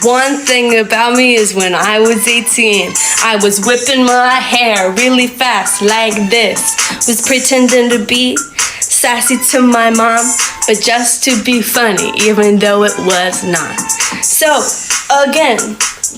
One thing about me is when I was 18, I was whipping my hair really fast like this. Was pretending to be sassy to my mom, but just to be funny, even though it was not. So, again,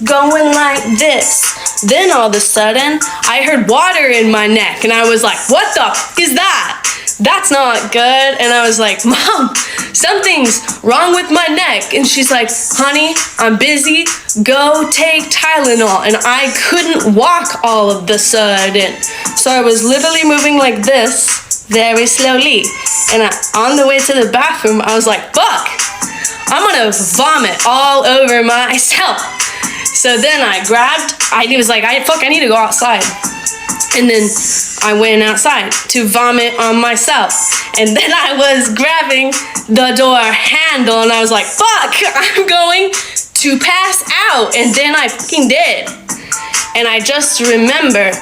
going like this. Then all of a sudden, I heard water in my neck, and I was like, what the f*** is that? That's not good. And I was like, Mom, something's wrong with my neck. And she's like, honey, I'm busy. Go take Tylenol. And I couldn't walk all of the sudden. So I was literally moving like this very slowly. And on the way to the bathroom, I was like, fuck, I'm gonna vomit all over myself. So then I was like, I need to go outside. And then I went outside to vomit on myself. And then I was grabbing the door handle and I was like, fuck, I'm going to pass out. And then I fucking did. And I just remember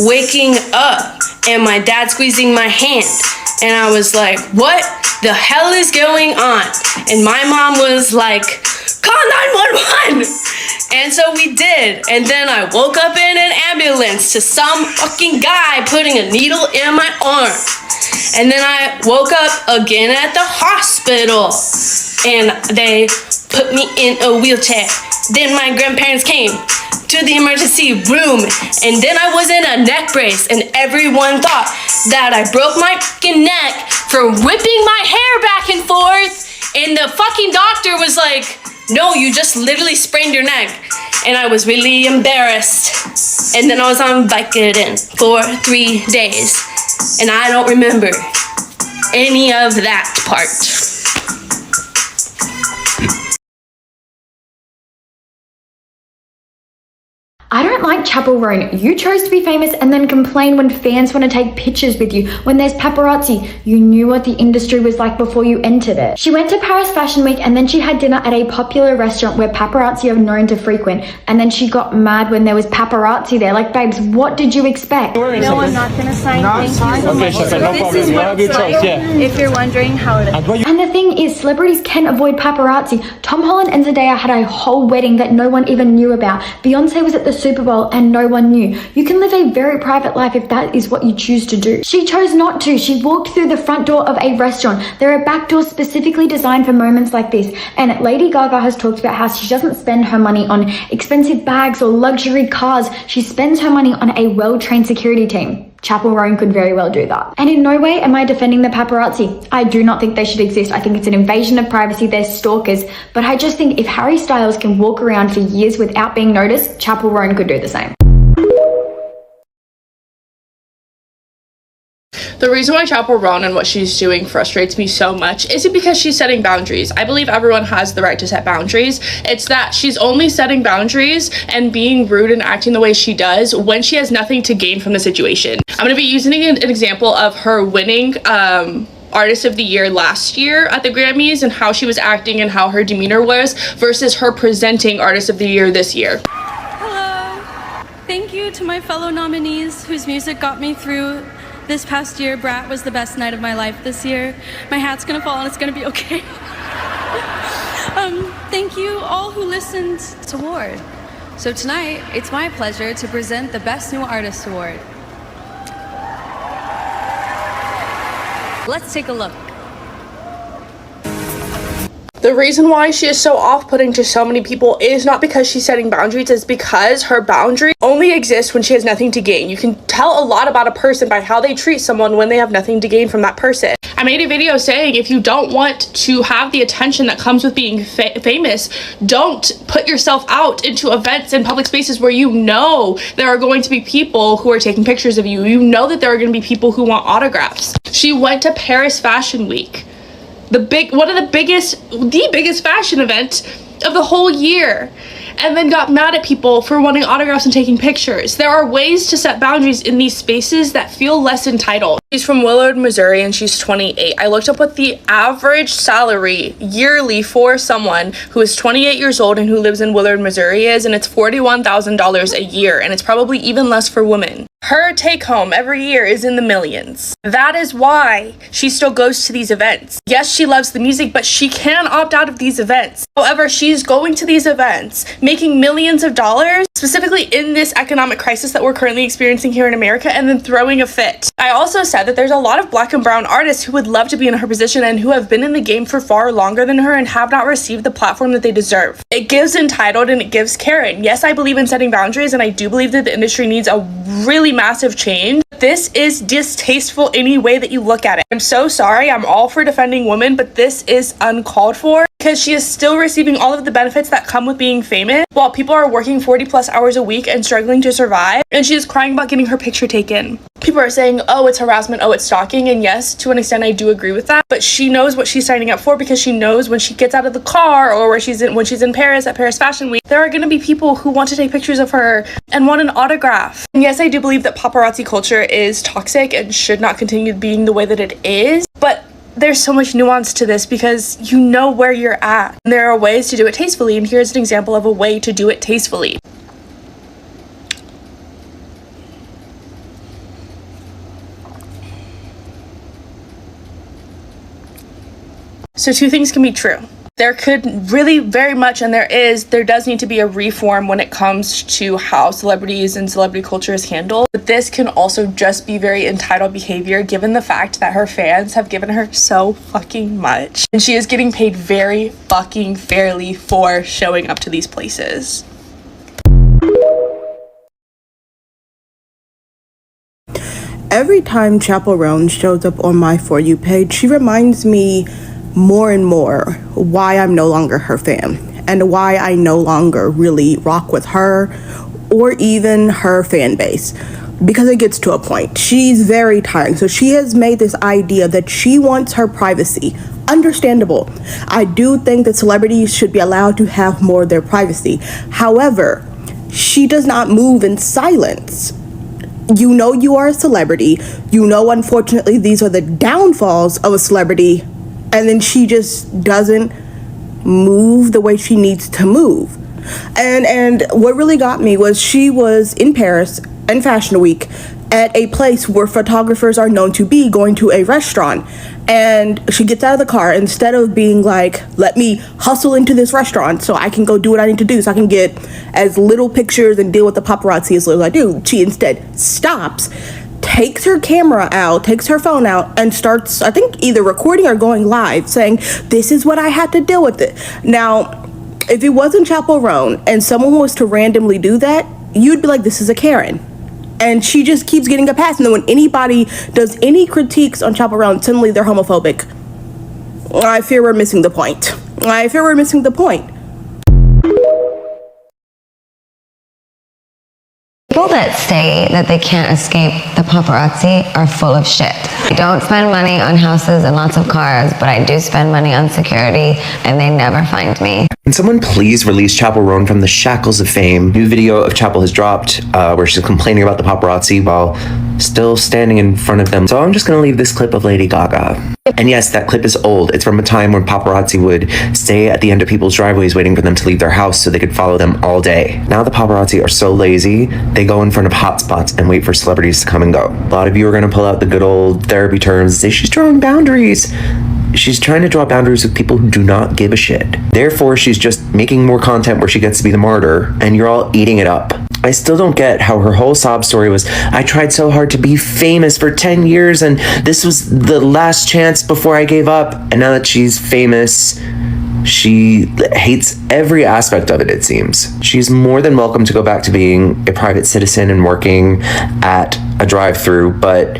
waking up and my dad squeezing my hand. And I was like, what the hell is going on? And my mom was like, call 911. And so we did. And then I woke up in an ambulance to some fucking guy putting a needle in my arm. And then I woke up again at the hospital and they put me in a wheelchair. Then my grandparents came to the emergency room and then I was in a neck brace and everyone thought that I broke my fucking neck for whipping my hair back and forth. And the fucking doctor was like, no, you just literally sprained your neck. And I was really embarrassed. And then I was on Vicodin for 3 days. And I don't remember any of that part. I don't like Chappel, Roan. You chose to be famous and then complain when fans want to take pictures with you. When there's paparazzi, you knew what the industry was like before you entered it. She went to Paris Fashion Week and then she had dinner at a popular restaurant where paparazzi are known to frequent. And then she got mad when there was paparazzi there. Like, babes, what did you expect? No, I'm not going to sign. Thank you so much. Okay, no problem. This is You have your choice, yeah. If you're wondering how it is. And the thing is, celebrities can avoid paparazzi. Tom Holland and Zendaya had a whole wedding that no one even knew about. Beyonce was at the Super Bowl and no one knew. You can live a very private life if that is what you choose to do. She chose not to. She walked through the front door of a restaurant. There are back doors specifically designed for moments like this. And Lady Gaga has talked about how she doesn't spend her money on expensive bags or luxury cars. She spends her money on a well-trained security team. Chappel, Roan could very well do that. And in no way am I defending the paparazzi. I do not think they should exist. I think it's an invasion of privacy. They're stalkers. But I just think if Harry Styles can walk around for years without being noticed, Chappel, Roan could do the same. The reason why Chappel Roan and what she's doing frustrates me so much isn't because she's setting boundaries. I believe everyone has the right to set boundaries. It's that she's only setting boundaries and being rude and acting the way she does when she has nothing to gain from the situation. I'm going to be using an example of her winning Artist of the Year last year at the Grammys and how she was acting and how her demeanor was versus her presenting Artist of the Year this year. Hello. Thank you to my fellow nominees whose music got me through this past year. Brat was the best night of my life this year. My hat's gonna fall and it's gonna be okay. Thank you all who listened to award. So tonight, it's my pleasure to present the Best New Artist Award. Let's take a look. The reason why she is so off-putting to so many people is not because she's setting boundaries, it's because her boundary only exists when she has nothing to gain. You can tell a lot about a person by how they treat someone when they have nothing to gain from that person. I made a video saying if you don't want to have the attention that comes with being famous, don't put yourself out into events and public spaces where you know there are going to be people who are taking pictures of you. You know that there are going to be people who want autographs. She went to Paris Fashion Week. The biggest fashion event of the whole year, and then got mad at people for wanting autographs and taking pictures. There are ways to set boundaries in these spaces that feel less entitled. She's from Willard, Missouri, and she's 28. I looked up what the average salary yearly for someone who is 28 years old and who lives in Willard, Missouri is, and it's $41,000 a year, and it's probably even less for women. Her take home every year is in the millions. That is why she still goes to these events. Yes, she loves the music, but she can opt out of these events. However, she's going to these events, making millions of dollars, specifically in this economic crisis that we're currently experiencing here in America, and then throwing a fit. I also said that there's a lot of Black and brown artists who would love to be in her position and who have been in the game for far longer than her and have not received the platform that they deserve. It gives entitled and it gives Karen. Yes, I believe in setting boundaries, and I do believe that the industry needs a really massive change. This is distasteful any way that you look at it. I'm so sorry. I'm all for defending women, but this is uncalled for because she is still receiving all of the benefits that come with being famous while people are working 40 plus hours a week and struggling to survive, and she is crying about getting her picture taken. People are saying, oh, it's harassment, oh, it's stalking, and yes, to an extent I do agree with that, but she knows what she's signing up for because she knows when she gets out of the car or when she's in Paris at Paris Fashion Week, there are going to be people who want to take pictures of her and want an autograph. And yes, I do believe that paparazzi culture is toxic and should not continue being the way that it is, but there's so much nuance to this because you know where you're at. And there are ways to do it tastefully, and here's an example of a way to do it tastefully. So two things can be true. There could really very much, and there does need to be a reform when it comes to how celebrities and celebrity culture is handled. But this can also just be very entitled behavior given the fact that her fans have given her so fucking much. And she is getting paid very fucking fairly for showing up to these places. Every time Chappel Roan shows up on my For You page, she reminds me more and more why I'm no longer her fan and why I no longer really rock with her or even her fan base, because it gets to a point. She's very tiring. So she has made this idea that she wants her privacy. Understandable. I do think that celebrities should be allowed to have more of their privacy. However, she does not move in silence. You know you are a celebrity. You know, unfortunately, these are the downfalls of a celebrity. And then she just doesn't move the way she needs to move. And what really got me was she was in Paris in Fashion Week at a place where photographers are known to be, going to a restaurant. And she gets out of the car, instead of being like, let me hustle into this restaurant so I can go do what I need to do so I can get as little pictures and deal with the paparazzi as little as I do. She instead stops, takes her camera out, takes her phone out, and starts, I think, either recording or going live saying, this is what I had to deal with it. Now, if it wasn't Chappel Roan and someone was to randomly do that, you'd be like, this is a Karen. And she just keeps getting a pass. And then when anybody does any critiques on Chappel Roan, suddenly they're homophobic. I fear we're missing the point. People that say that they can't escape the paparazzi are full of shit. I don't spend money on houses and lots of cars, but I do spend money on security, and they never find me. Can someone please release Chappel Roan from the shackles of fame? New video of Chappel has dropped where she's complaining about the paparazzi while still standing in front of them. So I'm just going to leave this clip of Lady Gaga. And yes, that clip is old. It's from a time when paparazzi would stay at the end of people's driveways waiting for them to leave their house so they could follow them all day. Now the paparazzi are so lazy, they go in front of hotspots and wait for celebrities to come and go. A lot of you are going to pull out the good old therapy terms and say she's drawing boundaries. She's trying to draw boundaries with people who do not give a shit. Therefore, she's just making more content where she gets to be the martyr, and you're all eating it up. I still don't get how her whole sob story was, I tried so hard to be famous for 10 years, and this was the last chance before I gave up. And now that she's famous, she hates every aspect of it, it seems. She's more than welcome to go back to being a private citizen and working at a drive-thru, but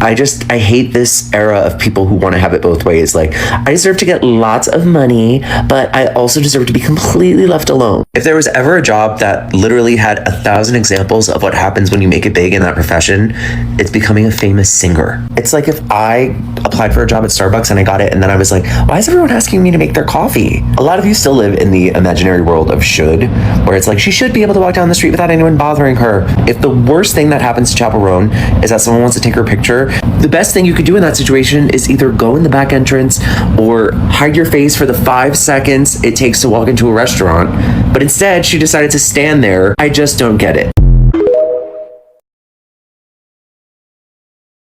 I hate this era of people who want to have it both ways. Like, I deserve to get lots of money, but I also deserve to be completely left alone. If there was ever a job that literally had 1,000 examples of what happens when you make it big in that profession, it's becoming a famous singer. It's like if I applied for a job at Starbucks and I got it, and then I was like, why is everyone asking me to make their coffee? A lot of you still live in the imaginary world of should, where it's like, she should be able to walk down the street without anyone bothering her. If the worst thing that happens to Chappel Roan is that someone wants to take her picture, the best thing you could do in that situation is either go in the back entrance or hide your face for the 5 seconds it takes to walk into a restaurant. But instead, she decided to stand there. I just don't get it.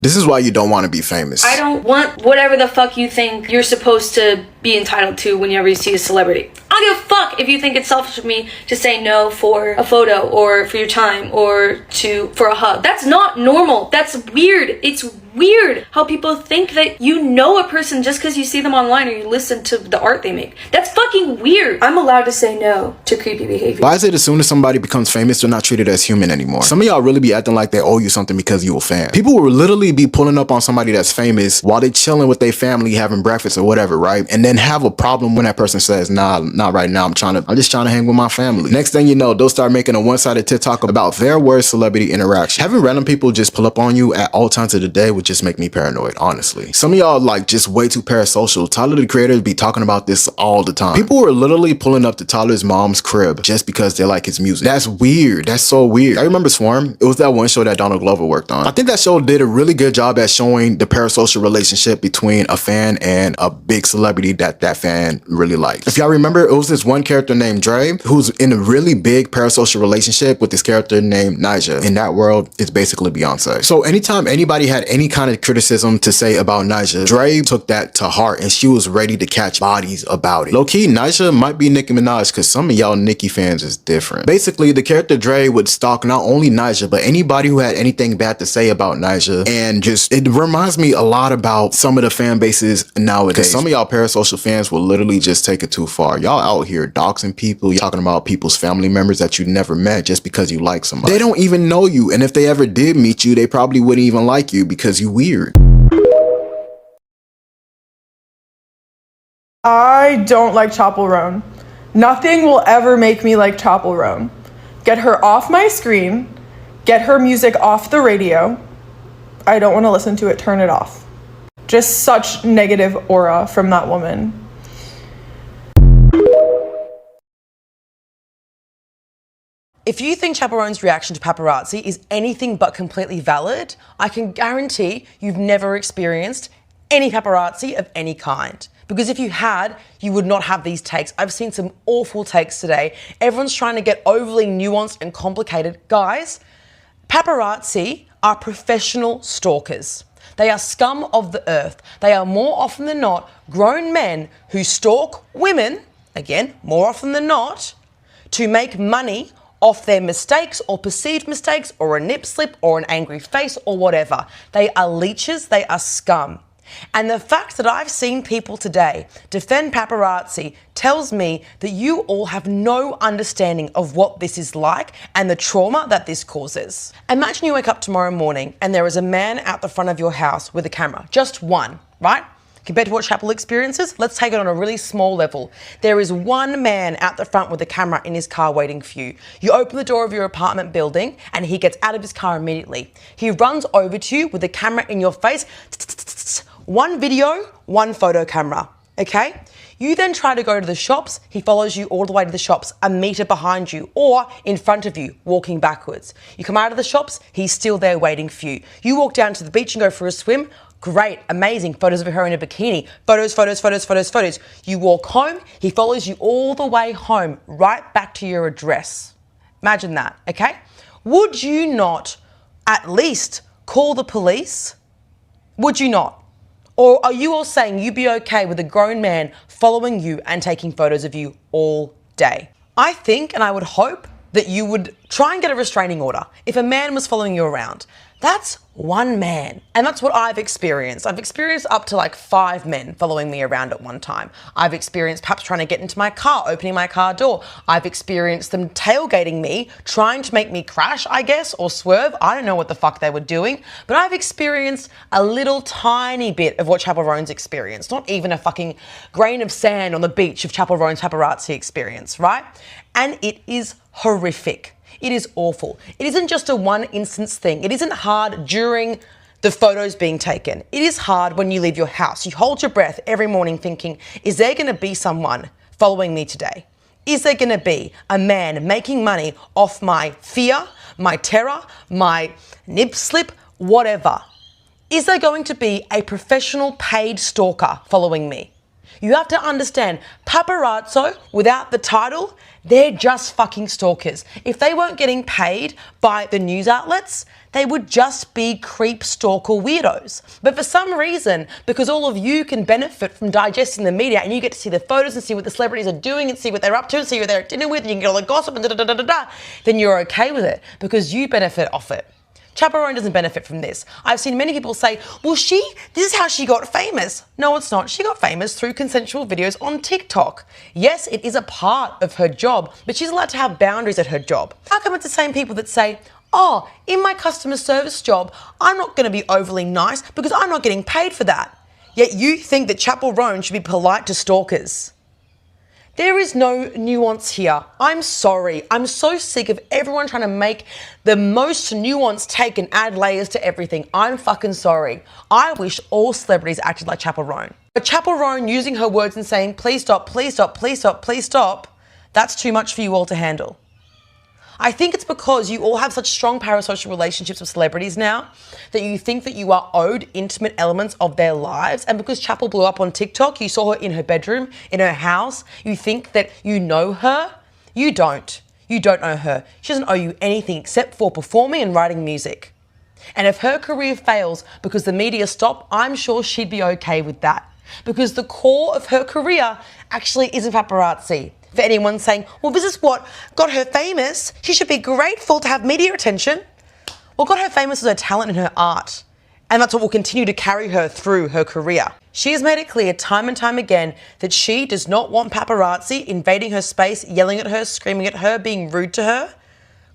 This is why you don't want to be famous. I don't want whatever the fuck you think you're supposed to be entitled to whenever you see a celebrity. I don't give a fuck if you think it's selfish of me to say no for a photo or for your time or for a hug. That's not normal. That's weird. It's weird how people think that you know a person just because you see them online or you listen to the art they make. That's fucking weird. I'm allowed to say no to creepy behavior. Why is it as soon as somebody becomes famous, they're not treated as human anymore? Some of y'all really be acting like they owe you something because you a fan. People will literally be pulling up on somebody that's famous while they chilling with their family, having breakfast or whatever, right? And then have a problem when that person says, nah, not right now. I'm just trying to hang with my family. Next thing you know, they'll start making a one-sided TikTok about their worst celebrity interaction. Having random people just pull up on you at all times of the day would just make me paranoid, honestly. Some of y'all like just way too parasocial. Tyler the Creator be talking about this all the time. People were literally pulling up to Tyler's mom's crib just because they like his music. That's weird. That's so weird. I remember Swarm. It was that one show that Donald Glover worked on. I think that show did a really good job at showing the parasocial relationship between a fan and a big celebrity that fan really likes. If y'all remember, it was this one character named Dre who's in a really big parasocial relationship with this character named Nyjah. In that world, it's basically Beyonce. So anytime anybody had any kind of criticism to say about Nyjah, Dre took that to heart and she was ready to catch bodies about it. Low-key, Nyjah might be Nicki Minaj because some of y'all Nicki fans is different. Basically, the character Dre would stalk not only Nyjah, but anybody who had anything bad to say about Nyjah. And just, it reminds me a lot about some of the fan bases nowadays. Some of y'all parasocial fans will literally just take it too far. Y'all out here doxing people, y'all talking about people's family members that you never met just because you like somebody. They don't even know you, and if they ever did meet you, they probably wouldn't even like you because you weird. I don't like Chappel Roan. Nothing will ever make me like Chappel Roan. Get her off my screen. Get her music off the radio. I don't want to listen to it. Turn it off. Just such negative aura from that woman. If you think Chappell Roan's reaction to paparazzi is anything but completely valid, I can guarantee you've never experienced any paparazzi of any kind. Because if you had, you would not have these takes. I've seen some awful takes today. Everyone's trying to get overly nuanced and complicated. Guys, paparazzi are professional stalkers. They are scum of the earth. They are more often than not grown men who stalk women, again, more often than not, to make money off their mistakes or perceived mistakes or a nip slip or an angry face or whatever. They are leeches, they are scum. And the fact that I've seen people today defend paparazzi tells me that you all have no understanding of what this is like and the trauma that this causes. Imagine you wake up tomorrow morning and there is a man out the front of your house with a camera, just one, right? Compared to what Chappell experiences, let's take it on a really small level. There is one man out the front with a camera in his car waiting for you. You open the door of your apartment building and he gets out of his car immediately. He runs over to you with the camera in your face. One video, one photo camera, okay? You then try to go to the shops. He follows you all the way to the shops, a meter behind you or in front of you, walking backwards. You come out of the shops, he's still there waiting for you. You walk down to the beach and go for a swim. Great, amazing, photos of her in a bikini. Photos, photos, photos, photos, photos. You walk home, he follows you all the way home, right back to your address. Imagine that, okay? Would you not at least call the police? Would you not? Or are you all saying you'd be okay with a grown man following you and taking photos of you all day? I think, and I would hope, that you would try and get a restraining order if a man was following you around. That's one man. And that's what I've experienced. I've experienced up to like 5 men following me around at one time. I've experienced perhaps trying to get into my car, opening my car door. I've experienced them tailgating me, trying to make me crash, I guess, or swerve. I don't know what the fuck they were doing, but I've experienced a little tiny bit of what Chappell Roan's experienced. Not even a fucking grain of sand on the beach of Chappell Roan's paparazzi experience, right? And it is horrific. It is awful. It isn't just a one instance thing. It isn't hard during the photos being taken. It is hard when you leave your house. You hold your breath every morning thinking, is there going to be someone following me today? Is there going to be a man making money off my fear, my terror, my nip slip, whatever? Is there going to be a professional paid stalker following me? You have to understand, paparazzo, without the title, they're just fucking stalkers. If they weren't getting paid by the news outlets, they would just be creep stalker weirdos. But for some reason, because all of you can benefit from digesting the media and you get to see the photos and see what the celebrities are doing and see what they're up to and see who they're at dinner with and you can get all the gossip and da-da-da-da-da, then you're okay with it because you benefit off it. Chappell Roan doesn't benefit from this. I've seen many people say, well, this is how she got famous. No, it's not. She got famous through consensual videos on TikTok. Yes, it is a part of her job, but she's allowed to have boundaries at her job. How come it's the same people that say, oh, in my customer service job, I'm not going to be overly nice because I'm not getting paid for that. Yet you think that Chappell Roan should be polite to stalkers. There is no nuance here. I'm sorry. I'm so sick of everyone trying to make the most nuanced take and add layers to everything. I'm fucking sorry. I wish all celebrities acted like Chappell Roan. But Chappell Roan using her words and saying, please stop, please stop, please stop, please stop, that's too much for you all to handle. I think it's because you all have such strong parasocial relationships with celebrities now that you think that you are owed intimate elements of their lives. And because Chappell blew up on TikTok, you saw her in her bedroom, in her house, you think that you know her. You don't. You don't know her. She doesn't owe you anything except for performing and writing music. And if her career fails because the media stop, I'm sure she'd be okay with that. Because the core of her career actually isn't paparazzi. For anyone saying, well, this is what got her famous, she should be grateful to have media attention. What got her famous was her talent and her art. And that's what will continue to carry her through her career. She has made it clear time and time again that she does not want paparazzi invading her space, yelling at her, screaming at her, being rude to her,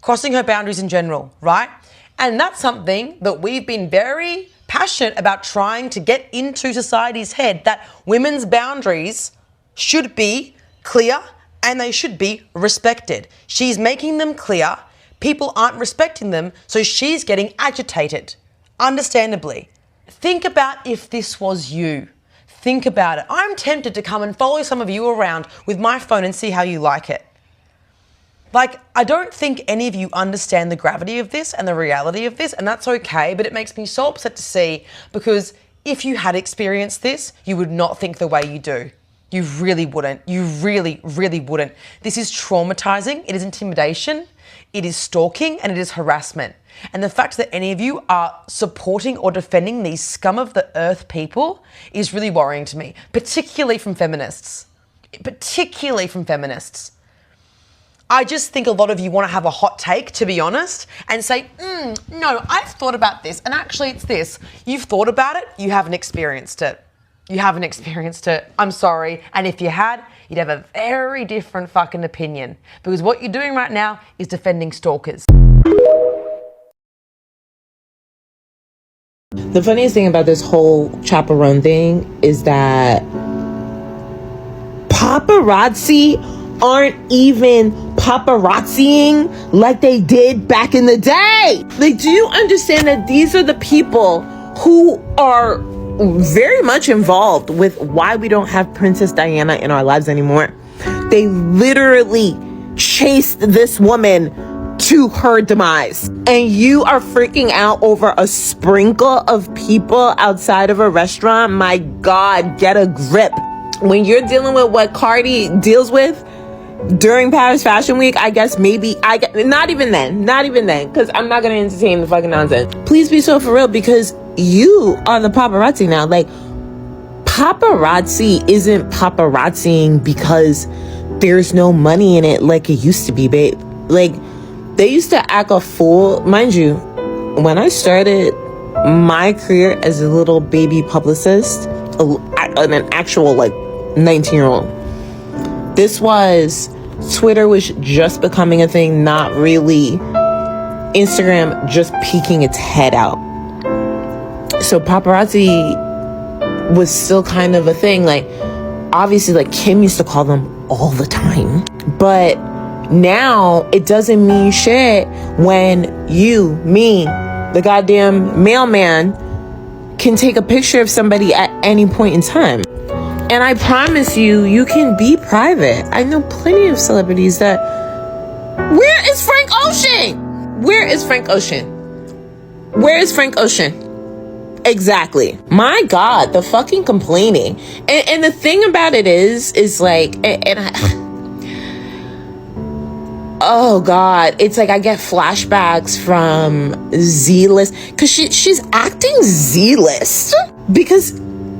crossing her boundaries in general, right? And that's something that we've been very passionate about trying to get into society's head, that women's boundaries should be clear and they should be respected. She's making them clear. People aren't respecting them, so she's getting agitated. Understandably. Think about if this was you. Think about it. I'm tempted to come and follow some of you around with my phone and see how you like it. Like, I don't think any of you understand the gravity of this and the reality of this, and that's okay, but it makes me so upset to see, because if you had experienced this, you would not think the way you do. You really wouldn't. You really, really wouldn't. This is traumatizing. It is intimidation. It is stalking and it is harassment. And the fact that any of you are supporting or defending these scum of the earth people is really worrying to me, particularly from feminists. Particularly from feminists. I just think a lot of you want to have a hot take, to be honest, and say, no, I've thought about this, and actually it's this. You've thought about it, you haven't experienced it. You haven't experienced it. I'm sorry. And if you had, you'd have a very different fucking opinion. Because what you're doing right now is defending stalkers. The funniest thing about this whole Chappell Roan thing is that paparazzi aren't even paparazziing like they did back in the day. Like, do you understand that these are the people who are very much involved with why we don't have Princess Diana in our lives anymore? They literally chased this woman to her demise. And you are freaking out over a sprinkle of people outside of a restaurant? My God, get a grip. When you're dealing with what Cardi deals with during Paris Fashion Week, I guess maybe not even then, because I'm not gonna entertain the fucking nonsense. Please be so for real, because you are the paparazzi now. Like, paparazzi isn't paparazziing because there's no money in it like it used to be, babe. Like, they used to act a fool. Mind you, when I started my career as a little baby publicist, an actual like 19-year-old, Twitter was just becoming a thing, not really Instagram just peeking its head out. So paparazzi was still kind of a thing. Like, obviously, like, Kim used to call them all the time. But now it doesn't mean shit when you, me, the goddamn mailman, can take a picture of somebody at any point in time. And I promise you, you can be private. I know plenty of celebrities that... Where is Frank Ocean? Where is Frank Ocean? Where is Frank Ocean? Exactly. My God, the fucking complaining. And the thing about it is like, oh God, it's like I get flashbacks from Z-list, because she's acting Z-list, because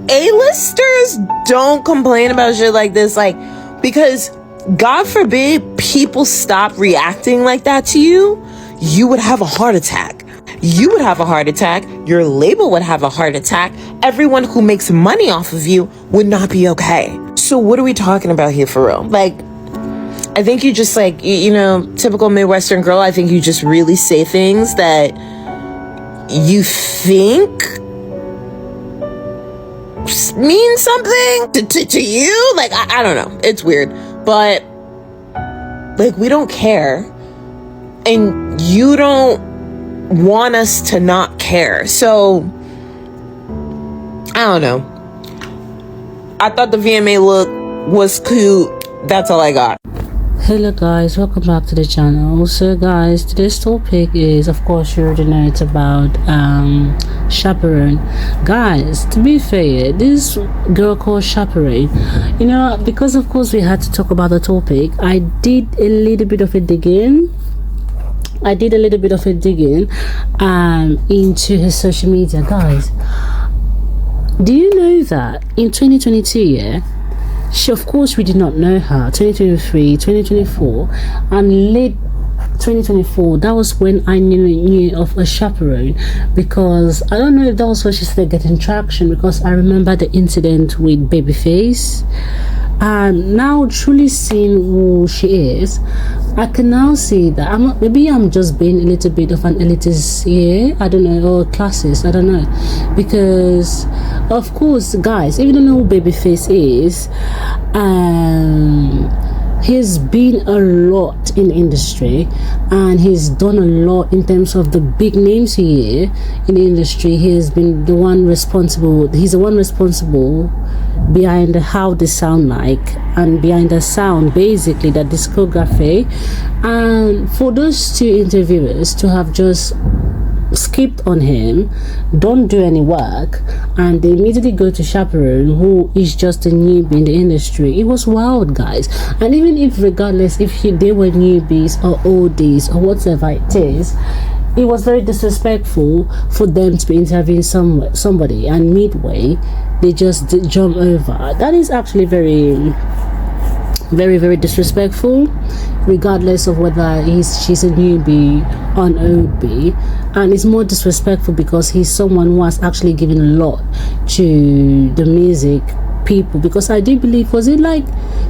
A-listers don't complain about shit like this, like, because God forbid people stop reacting like that to you, you would have a heart attack. You would have a heart attack. Your label would have a heart attack. Everyone who makes money off of you would not be okay. So what are we talking about here for real? Like, I think you just like, you know, typical Midwestern girl, I think you just really say things that you think mean something to you. Like, I don't know. It's weird. But, like, we don't care. And you don't want us to not care. So, I don't know. I thought the VMA look was cute. That's all I got. Hello guys, welcome back to the channel. So guys, today's topic is, of course, you already know, it's about Chaperone. Guys, to be fair, this girl called Chaperone, you know, because of course we had to talk about the topic, I did a little bit of a digging into his social media. Guys, do you know that in 2022, yeah, of course we did not know her, 2023, 2024, and late 2024, that was when I knew of a Chaperone, because I don't know if that was when she started getting traction, because I remember the incident with Babyface, and now truly seeing who she is, I can now see that maybe I'm just being a little bit of an elitist here, I don't know, or classist, I don't know, because of course, guys, if you don't know who Babyface is, he's been a lot in the industry, and he's done a lot in terms of the big names here in the industry. He has been the one responsible, he's the one responsible behind how they sound like, and behind the sound, basically the discography. And for those two interviewers to have just skipped on him, don't do any work, and they immediately go to Chaperone, who is just a newbie in the industry, it was wild, guys. And even if, regardless if they were newbies or oldies or whatever it is, it was very disrespectful for them to be interviewing somebody, and midway they just jump over. That is actually very, very disrespectful, regardless of whether she's a newbie or an OB. And it's more disrespectful because he's someone who has actually given a lot to the music people, because I do believe, was it like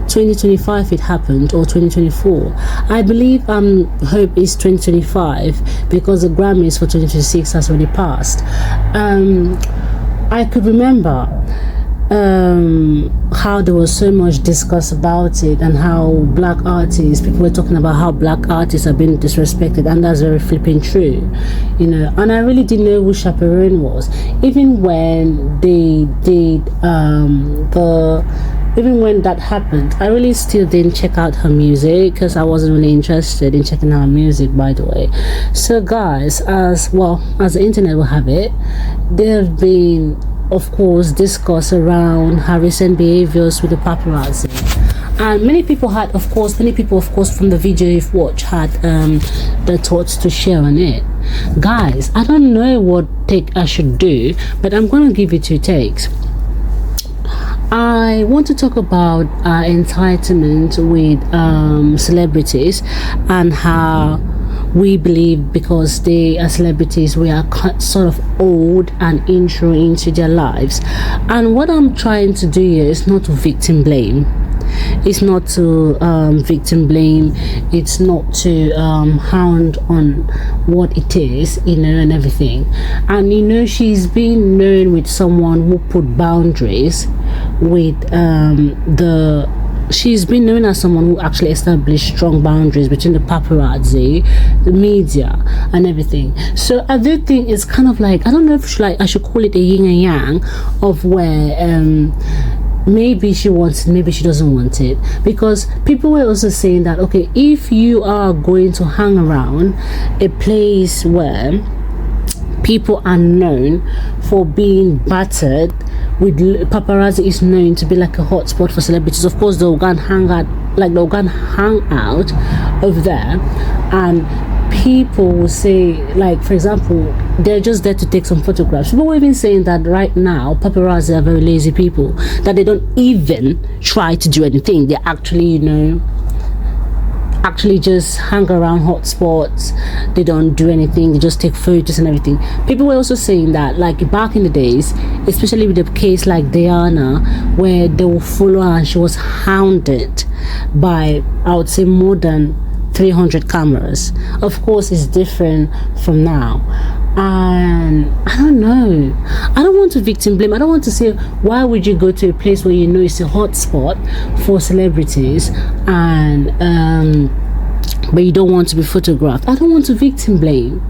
2025 it happened, or 2024? I believe hope it's 2025, because the Grammys for 2026 has already passed. I could remember how there was so much discuss about it, and how black artists, people were talking about how black artists are being disrespected, and that's very flipping true, you know. And I really didn't know who Chaperone was, even when they did even when that happened. I really still didn't check out her music, because I wasn't really interested in checking out her music, by the way. So guys, as the internet will have it, there have been, of course, discourse around her recent behaviors with the paparazzi, and many people, of course, from the video you've watched had their thoughts to share on it. Guys, I don't know what take I should do, but I'm going to give you two takes. I want to talk about entitlement with celebrities, and how we believe because they are celebrities, we are sort of old and intro into their lives. And what I'm trying to do here is not to victim blame. It's not to victim blame. It's not to hound on what it is, you know, and everything. And you know, she's been known with someone who put boundaries with she's been known as someone who actually established strong boundaries between the paparazzi, the media, and everything. So I do think it's kind of like, I don't know if I should call it a yin and yang, of where maybe she wants it, maybe she doesn't want it. Because people were also saying that, okay, if you are going to hang around a place where people are known for being battered. With paparazzi is known to be like a hotspot for celebrities. Of course, they'll go and hang out, over there, and people will say, like, for example, they're just there to take some photographs. People were even saying that right now paparazzi are very lazy people, that they don't even try to do anything. They actually, actually just hang around hotspots. They don't do anything, they just take photos and everything. People were also saying that, like, back in the days, especially with a case like Diana, where they will follow her and she was hounded by, I would say, more than 300 cameras. Of course, it's different from now, and I don't know, I don't want to victim blame. I don't want to say, why would you go to a place where you know it's a hot spot for celebrities and but you don't want to be photographed? I don't want to victim blame.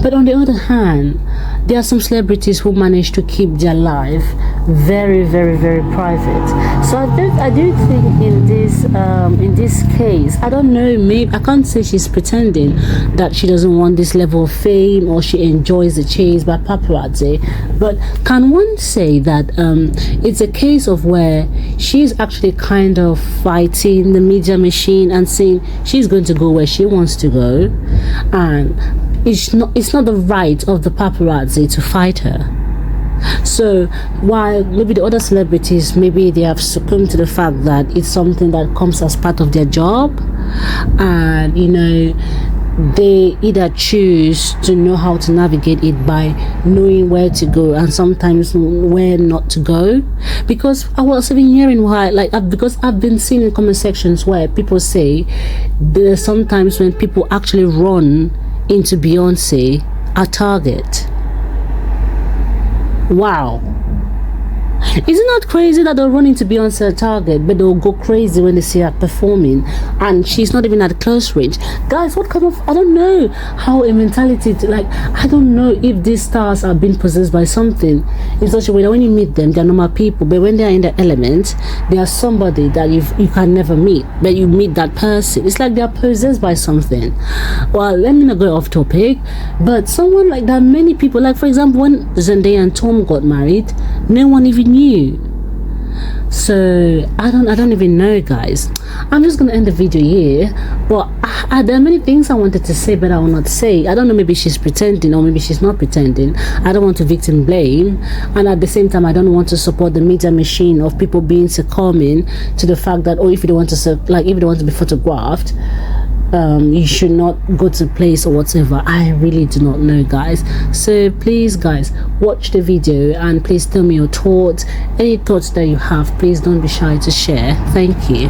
But on the other hand, there are some celebrities who manage to keep their life very, very, very private. So I do think in this case, I don't know, maybe I can't say she's pretending that she doesn't want this level of fame or she enjoys the chase by paparazzi, but can one say that it's a case of where she's actually kind of fighting the media machine and saying she's going to go where she wants to go, and it's not the right of the paparazzi to fight her. So while maybe the other celebrities, maybe they have succumbed to the fact that it's something that comes as part of their job, and they either choose to know how to navigate it by knowing where to go and sometimes where not to go. Because I was even hearing because I've been seeing in comment sections where people say there's sometimes when people actually run into Beyonce at Target. Wow. Isn't that crazy that they'll run into Beyonce at Target, but they'll go crazy when they see her performing and she's not even at close range? Guys, what kind of, I don't know how a mentality I don't know if these stars are being possessed by something in such a way that when you meet them, they're normal people, but when they're in the element, they are somebody that you can never meet, but you meet that person, it's like they're possessed by something. Well, let me not go off topic, but someone like that, many people, like for example, when Zendaya and Tom got married, no one even knew. So I don't even know, guys. I'm just gonna end the video here, but there are many things I wanted to say but I will not say. I don't know, maybe she's pretending or maybe she's not pretending. I don't want to victim blame, and at the same time I don't want to support the media machine of people being succumbing to the fact that, if you don't want to be photographed, you should not go to place or whatever. I really do not know, guys. So please, guys, watch the video and please tell me your thoughts. Any thoughts that you have, please don't be shy to share. Thank you.